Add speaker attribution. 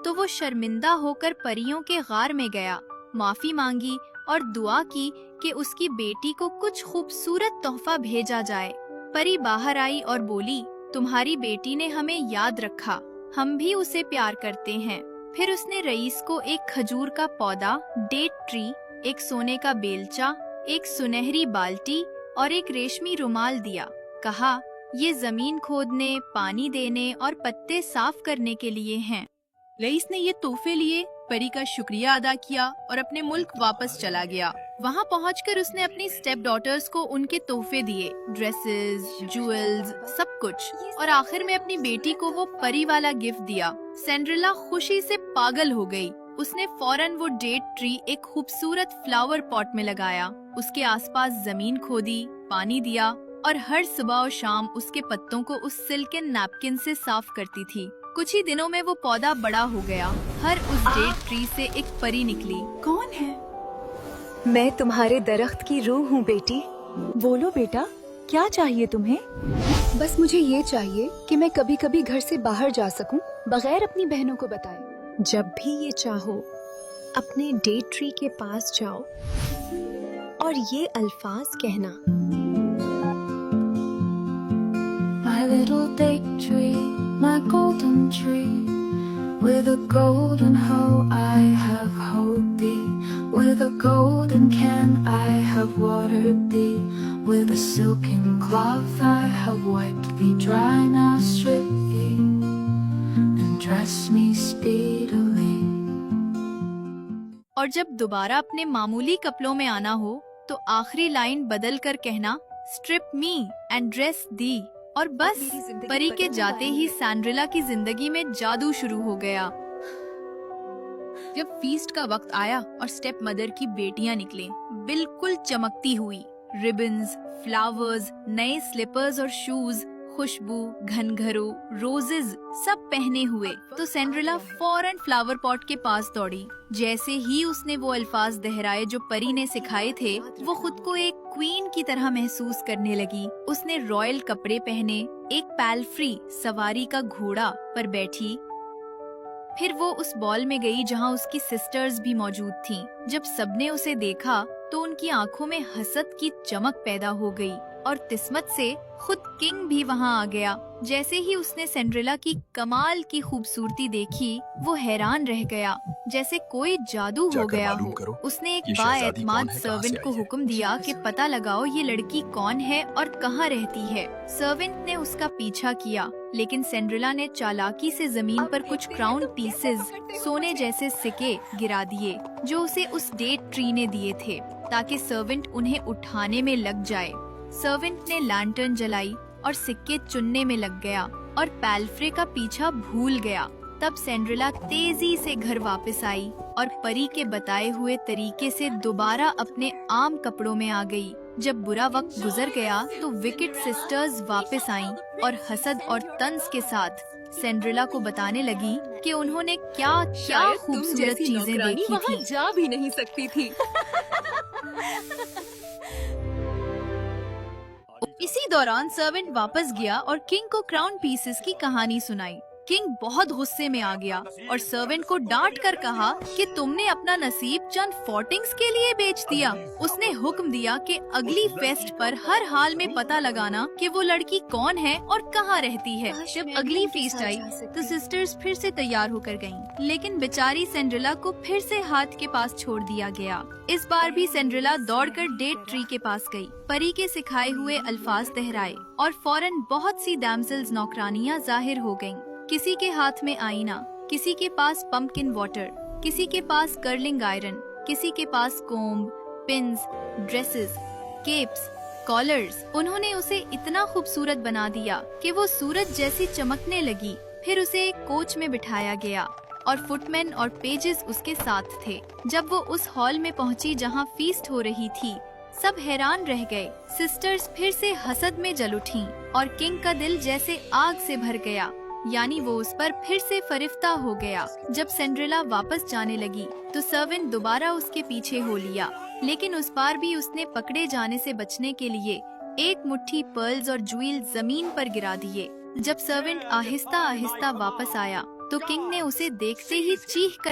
Speaker 1: तो वो शर्मिंदा होकर परियों के गार में गया, माफी मांगी और दुआ की कि उसकी बेटी को कुछ खूबसूरत तोहफा भेजा जाए। परी बाहर आई और बोली, तुम्हारी बेटी ने हमें याद रखा, हम भी उसे प्यार करते हैं। फिर उसने रईस को एक खजूर का पौधा, डेट ट्री, एक सोने का बेलचा, एक सुनहरी बाल्टी और एक रेशमी रुमाल दिया। कहा, ये जमीन खोदने, पानी देने और पत्ते साफ करने के लिए हैं।
Speaker 2: रईस ने ये तोहफे लिए, परी का शुक्रिया अदा किया और अपने मुल्क वापस चला गया। वहाँ पहुंचकर उसने अपनी स्टेप डॉटर्स को उनके तोहफे दिए, ड्रेसेस, ज्वेल्स, सब कुछ, और आखिर में अपनी बेटी को वो परी वाला गिफ्ट दिया। सिंड्रेला खुशी से पागल हो गई। उसने फौरन वो डेट ट्री एक खूबसूरत फ्लावर पॉट में लगाया, उसके आसपास जमीन खोदी, पानी दिया और हर सुबह और शाम उसके पत्तों को उस सिल्कन नैपकिन से साफ करती थी। कुछ ही दिनों में वो पौधा बड़ा हो गया। हर उस डेट ट्री से एक परी निकली।
Speaker 3: कौन है?
Speaker 4: मैं तुम्हारे दरख्त की रूह हूँ बेटी।
Speaker 3: बोलो बेटा, क्या चाहिए तुम्हें?
Speaker 5: बस मुझे ये चाहिए कि मैं कभी कभी घर से बाहर जा सकूं, बगैर अपनी बहनों को बताए।
Speaker 4: जब भी ये चाहो अपने डेट ट्री के पास जाओ और ये अल्फाज कहना,
Speaker 6: My little date tree, my golden tree, with a golden hoe I have hoed thee, with a golden can I have watered thee, with a silken cloth I have wiped thee dry. Now strip thee and dress me speedily.
Speaker 1: और जब दोबारा अपने मामूली कपड़ों में आना हो तो आखिरी लाइन बदल कर कहना, स्ट्रिप मी एंड ड्रेस दी। और बस परी के जाते ही सैंड्रेला की जिंदगी में जादू शुरू हो गया।
Speaker 2: जब फीस्ट का वक्त आया और स्टेप मदर की बेटियां निकली, बिल्कुल चमकती हुई, रिबन्स, फ्लावर्स, नए स्लीपर्स और शूज, खुशबू, घनघरों, रोजेज सब पहने हुए, तो सिंड्रेला फौरन फ्लावर पॉट के पास दौड़ी। जैसे ही उसने वो अल्फाज दोहराए जो परी ने सिखाए थे, वो खुद को एक क्वीन की तरह महसूस करने लगी। उसने रॉयल कपड़े पहने, एक पैल्फ्री सवारी का घोड़ा पर बैठी। फिर वो उस बॉल में गई जहाँ उसकी सिस्टर्स भी मौजूद थीं। जब सबने उसे देखा तो उनकी आंखों में हसद की चमक पैदा हो गई और किस्मत से खुद किंग भी वहाँ आ गया। जैसे ही उसने सिंड्रेला की कमाल की खूबसूरती देखी, वो हैरान रह गया, जैसे कोई जादू हो गया हो। उसने एक बाएतमाद सर्वेंट को हुक्म दिया कि पता लगाओ ये लड़की कौन है और कहाँ रहती है। सर्वेंट ने उसका पीछा किया, लेकिन सिंड्रेला ने चालाकी से जमीन पर कुछ क्राउन पीसेस, सोने जैसे सिक्के गिरा दिए, जो उसे उस डेट ट्री ने दिए थे, ताकि सर्वेंट उन्हें उठाने में लग जाए। सर्वेंट ने लैंटर्न जलाई और सिक्के चुनने में लग गया और पैल्फ्रे का पीछा भूल गया। तब सिंड्रेला तेजी से घर वापस आई और परी के बताए हुए तरीके से दोबारा अपने आम कपड़ों में आ गई। जब बुरा वक्त गुजर गया तो विकेट सिस्टर्स वापस आईं और हसद और तंज के साथ सिंड्रेला को बताने लगी कि उन्होंने क्या क्या खूबसूरत चीजें देखी थी।
Speaker 4: जा भी नहीं सकती थी।
Speaker 1: इसी दौरान सर्वेंट वापस गया और किंग को क्राउन पीसेस की कहानी सुनाई। किंग बहुत गुस्से में आ गया और सर्वेंट को डांट कर कहा कि तुमने अपना नसीब चंद फॉटिंग्स के लिए बेच दिया। उसने हुक्म दिया कि अगली फेस्ट पर हर हाल में पता लगाना कि वो लड़की कौन है और कहाँ रहती है। जब अगली फेस्ट आई तो सिस्टर्स फिर से तैयार होकर गईं, लेकिन बेचारी सिंड्रेला को फिर से हाथ के पास छोड़ दिया गया। इस बार भी सिंड्रेला दौड़कर डेट ट्री के पास गई, परी के सिखाए हुए अल्फाज दोहराए और फौरन बहुत सी डैमसेल्स नौकरानियां जाहिर हो गईं। किसी के हाथ में आईना, किसी के पास पंपकिन वाटर, किसी के पास कर्लिंग आयरन, किसी के पास comb, pins, dresses, capes, collars. उन्होंने उसे इतना खूबसूरत बना दिया कि वो सूरज जैसी चमकने लगी। फिर उसे एक कोच में बिठाया गया और फुटमैन और पेजेस उसके साथ थे। जब वो उस हॉल में पहुंची जहां फीस्ट हो रही थी, सब हैरान रह गए। सिस्टर्स फिर से हसद में जल उठीं और किंग का दिल जैसे आग से भर गया, यानी वो उस पर फिर से फरिफ्ता हो गया। जब सिंड्रेला वापस जाने लगी तो सर्वेंट दोबारा उसके पीछे हो लिया, लेकिन उस बार भी उसने पकड़े जाने से बचने के लिए एक मुट्ठी पर्ल्स और ज्वेल जमीन पर गिरा दिए। जब सर्वेंट आहिस्ता आहिस्ता वापस आया
Speaker 2: تو کنگ نے اسے دیکھتے ہی چیخ کر